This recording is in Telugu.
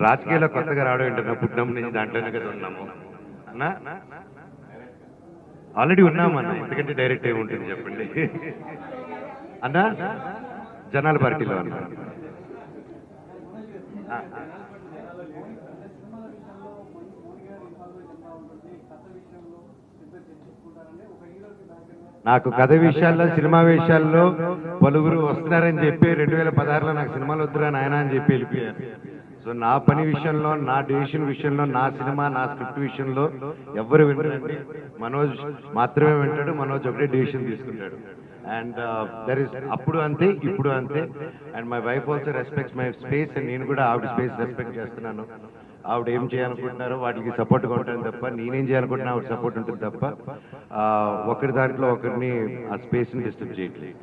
రాజకీయాల్లో కొత్తగా రావడం ఏంటన్నా పుట్టినప్పటి నుంచి దాంట్లోనే కదా ఉన్నాము అన్నా. ఆల్రెడీ ఉన్నాము అన్న, ఎందుకంటే డైరెక్ట్ ఏముంటుంది చెప్పండి అన్నా. జనాల పార్టీలో అన్నా. నాకు కథ విషయాల్లో సినిమా విషయాల్లో పలువురు వస్తున్నారని చెప్పి 2016లో నాకు సినిమాలు వద్దురా నాయన అని చెప్పి వెళ్ళిపోయారు. సో నా పని విషయంలో, నా డెసిషన్ విషయంలో, నా సినిమా నా స్క్రిప్ట్ విషయంలో ఎవ్వరు వినరండి. మనోజ్ మాత్రమే వింటాడు. మనోజ్ ఒకటే డెసిషన్ తీసుకుంటాడు. అండ్ దర్ ఇస్ అప్పుడు అంతే ఇప్పుడు అంతే. And my wife also respects my space. And నేను కూడా ఆవిడ స్పేస్ రెస్పెక్ట్ చేస్తున్నాను. ఆవిడ ఏం చేయాలనుకుంటున్నారో వాటికి సపోర్ట్గా ఉంటాను తప్ప, నేనేం చేయాలనుకుంటున్నా ఆవిడ సపోర్ట్ ఉంటుంది తప్ప ఒకరి దాంట్లో ఒకరిని ఆ స్పేస్ని డిస్టర్బ్ చేయట్లేదు.